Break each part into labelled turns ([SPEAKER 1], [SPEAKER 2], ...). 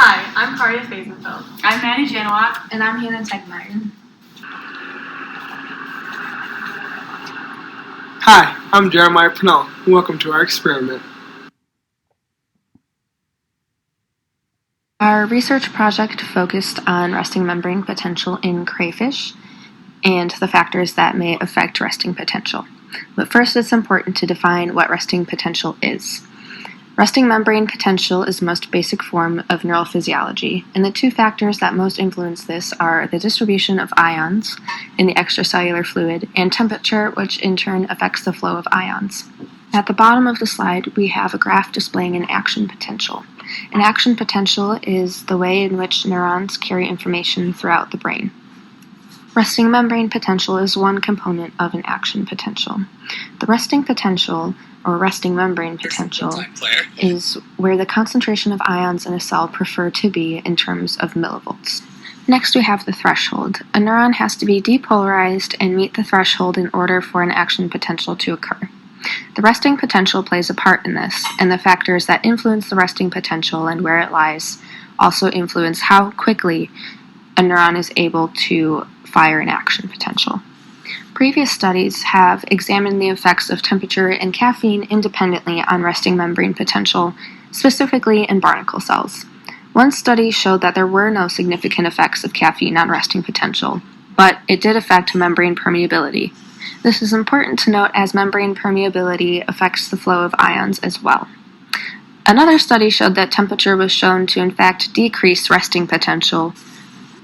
[SPEAKER 1] Hi, I'm Karia Fazenfeld.
[SPEAKER 2] I'm Maddie Janowak.
[SPEAKER 3] And I'm Hannah Tegmeyer.
[SPEAKER 4] Hi, I'm Jeremiah Pennell. Welcome to our experiment.
[SPEAKER 3] Our research project focused on resting membrane potential in crayfish and the factors that may affect resting potential. But first, it's important to define what resting potential is. Resting membrane potential is the most basic form of neural physiology, and the two factors that most influence this are the distribution of ions in the extracellular fluid and temperature, which in turn affects the flow of ions. At the bottom of the slide, we have a graph displaying an action potential. An action potential is the way in which neurons carry information throughout the brain. Resting membrane potential is one component of an action potential. The resting potential, or resting membrane potential, is where the concentration of ions in a cell prefer to be in terms of millivolts. Next, we have the threshold. A neuron has to be depolarized and meet the threshold in order for an action potential to occur. The resting potential plays a part in this, and the factors that influence the resting potential and where it lies also influence how quickly a neuron is able to fire an action potential. Previous studies have examined the effects of temperature and caffeine independently on resting membrane potential, specifically in barnacle cells. One study showed that there were no significant effects of caffeine on resting potential, but it did affect membrane permeability. This is important to note as membrane permeability affects the flow of ions as well. Another study showed that temperature was shown to in fact decrease resting potential.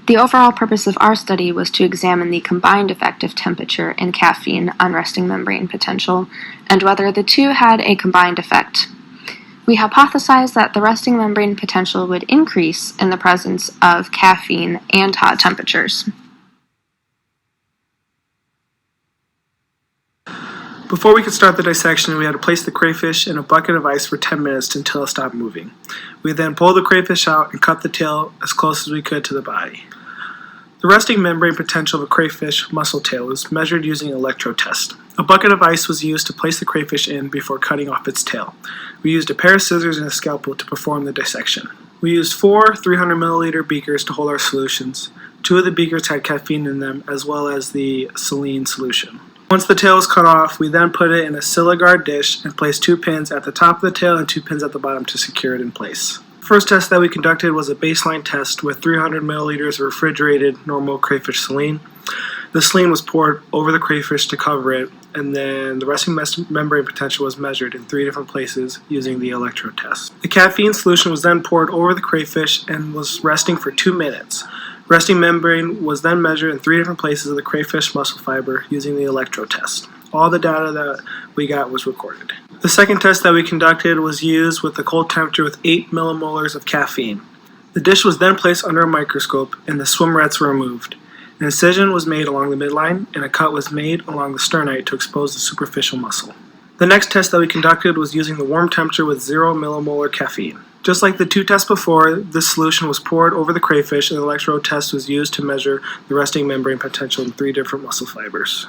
[SPEAKER 3] The overall purpose of our study was to examine the combined effect of temperature and caffeine on resting membrane potential, and whether the two had a combined effect. We hypothesized that the resting membrane potential would increase in the presence of caffeine and hot temperatures.
[SPEAKER 4] Before we could start the dissection, we had to place the crayfish in a bucket of ice for 10 minutes until it stopped moving. We then pulled the crayfish out and cut the tail as close as we could to the body. The resting membrane potential of a crayfish muscle tail was measured using an electrode test. A bucket of ice was used to place the crayfish in before cutting off its tail. We used a pair of scissors and a scalpel to perform the dissection. We used 4 300 milliliter beakers to hold our solutions. 2 of the beakers had caffeine in them, as well as the saline solution. Once the tail was cut off, we then put it in a Siligard dish and placed 2 pins at the top of the tail and 2 pins at the bottom to secure it in place. The first test that we conducted was a baseline test with 300 milliliters of refrigerated normal crayfish saline. The saline was poured over the crayfish to cover it, and then the resting membrane potential was measured in 3 different places using the electrode test. The caffeine solution was then poured over the crayfish and was resting for 2 minutes. Resting membrane was then measured in 3 different places of the crayfish muscle fiber using the electrode test. All the data that we got was recorded. The second test that we conducted was used with a cold temperature with 8 millimolars of caffeine. The dish was then placed under a microscope and the swimmerets were removed. An incision was made along the midline and a cut was made along the sternite to expose the superficial muscle. The next test that we conducted was using the warm temperature with 0 millimolar caffeine. Just like the 2 tests before, this solution was poured over the crayfish and the electrode test was used to measure the resting membrane potential in 3 different muscle fibers.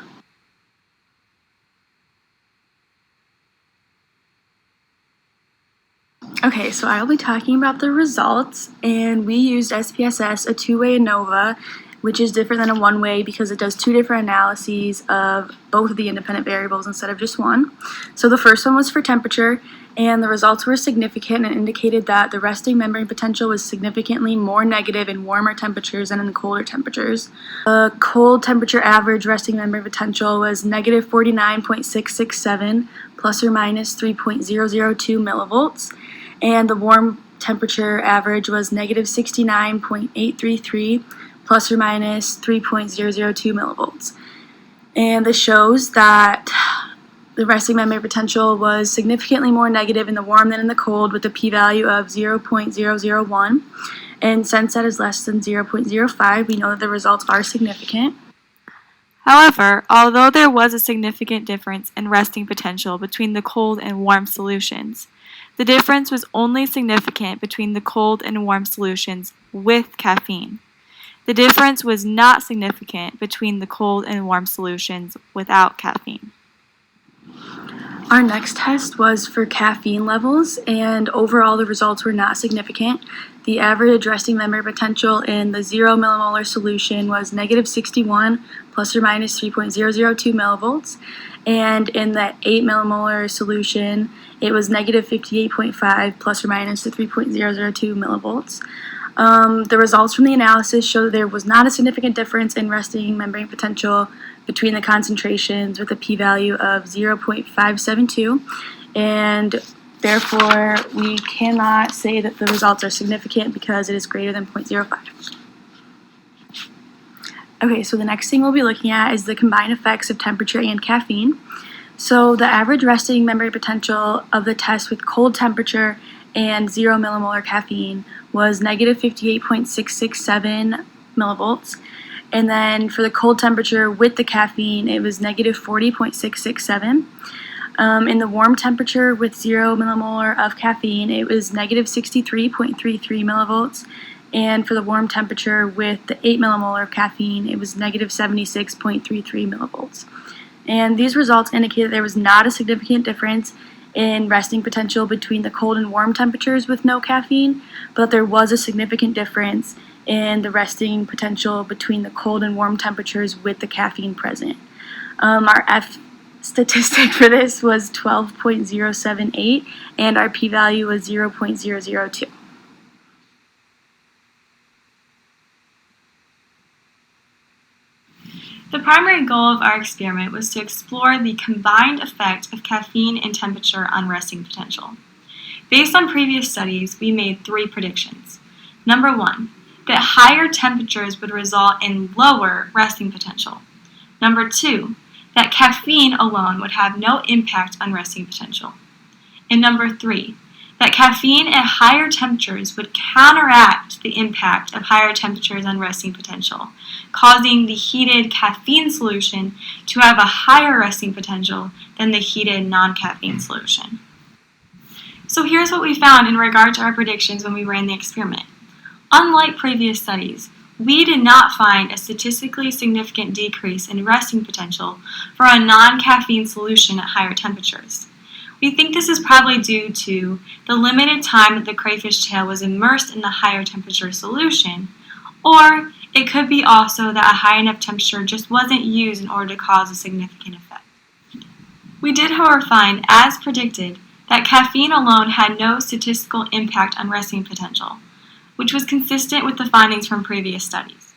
[SPEAKER 2] Okay, so I'll be talking about the results, and we used SPSS, a 2-way ANOVA, which is different than a 1-way because it does 2 different analyses of both of the independent variables instead of just one. So the first one was for temperature, and the results were significant and indicated that the resting membrane potential was significantly more negative in warmer temperatures than in the colder temperatures. The cold temperature average resting membrane potential was negative 49.667 plus or minus 3.002 millivolts, and the warm temperature average was negative 69.833 plus or minus 3.002 millivolts. And this shows that the resting membrane potential was significantly more negative in the warm than in the cold, with a p-value of 0.001. And since that is less than 0.05, we know that the results are significant.
[SPEAKER 5] However, although there was a significant difference in resting potential between the cold and warm solutions, the difference was only significant between the cold and warm solutions with caffeine. The difference was not significant between the cold and warm solutions without caffeine.
[SPEAKER 2] Our next test was for caffeine levels, and overall the results were not significant. The average resting membrane potential in the 0 millimolar solution was negative 61 plus or minus 3.002 millivolts, and in the 8 millimolar solution it was negative 58.5 plus or minus 3.002 millivolts. The results from the analysis show that there was not a significant difference in resting membrane potential between the concentrations with a p-value of 0.572, and therefore we cannot say that the results are significant because it is greater than 0.05. Okay, so the next thing we'll be looking at is the combined effects of temperature and caffeine. So the average resting membrane potential of the test with cold temperature and 0 millimolar caffeine was negative 58.667 millivolts. And then for the cold temperature with the caffeine, it was negative 40.667. In the warm temperature with 0 millimolar of caffeine, it was negative 63.33 millivolts. And for the warm temperature with the 8 millimolar of caffeine, it was negative 76.33 millivolts. And these results indicate that there was not a significant difference in resting potential between the cold and warm temperatures with no caffeine, but there was a significant difference in the resting potential between the cold and warm temperatures with the caffeine present. Our F statistic for this was 12.078, and our p-value was 0.002.
[SPEAKER 5] The primary goal of our experiment was to explore the combined effect of caffeine and temperature on resting potential. Based on previous studies, we made 3 predictions. Number 1, that higher temperatures would result in lower resting potential. Number 2, that caffeine alone would have no impact on resting potential. And number 3, that caffeine at higher temperatures would counteract the impact of higher temperatures on resting potential, causing the heated caffeine solution to have a higher resting potential than the heated non-caffeine solution. So here's what we found in regard to our predictions when we ran the experiment. Unlike previous studies, we did not find a statistically significant decrease in resting potential for a non-caffeine solution at higher temperatures. We think this is probably due to the limited time that the crayfish tail was immersed in the higher temperature solution, or it could be also that a high enough temperature just wasn't used in order to cause a significant effect. We did, however, find, as predicted, that caffeine alone had no statistical impact on resting potential, which was consistent with the findings from previous studies.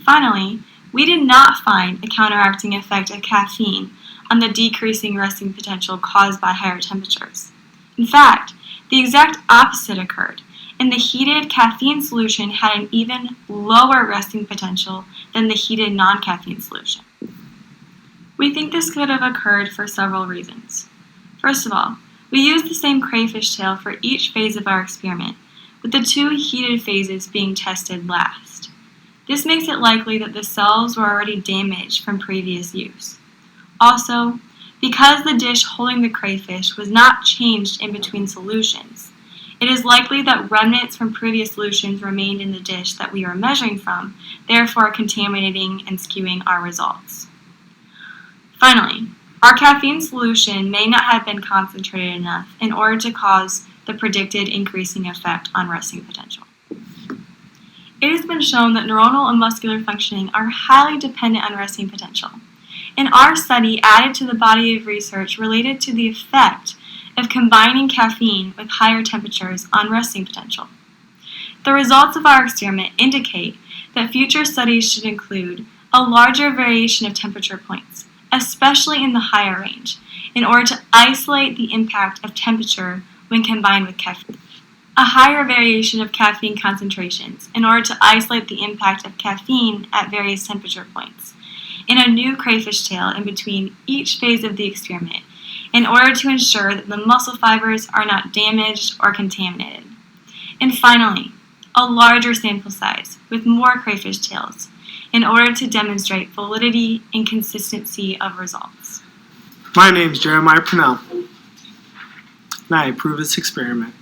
[SPEAKER 5] Finally, we did not find a counteracting effect of caffeine on the decreasing resting potential caused by higher temperatures. In fact, the exact opposite occurred, and the heated caffeine solution had an even lower resting potential than the heated non-caffeine solution. We think this could have occurred for several reasons. First of all, we used the same crayfish tail for each phase of our experiment, with the 2 heated phases being tested last. This makes it likely that the cells were already damaged from previous use. Also, because the dish holding the crayfish was not changed in between solutions, it is likely that remnants from previous solutions remained in the dish that we are measuring from, therefore contaminating and skewing our results. Finally, our caffeine solution may not have been concentrated enough in order to cause the predicted increasing effect on resting potential. It has been shown that neuronal and muscular functioning are highly dependent on resting potential. And our study added to the body of research related to the effect of combining caffeine with higher temperatures on resting potential. The results of our experiment indicate that future studies should include a larger variation of temperature points, especially in the higher range, in order to isolate the impact of temperature when combined with caffeine. A higher variation of caffeine concentrations in order to isolate the impact of caffeine at various temperature points, in a new crayfish tail in between each phase of the experiment, in order to ensure that the muscle fibers are not damaged or contaminated. And finally, a larger sample size with more crayfish tails, in order to demonstrate validity and consistency of results.
[SPEAKER 4] My name is Jeremiah Purnell, and I approve this experiment.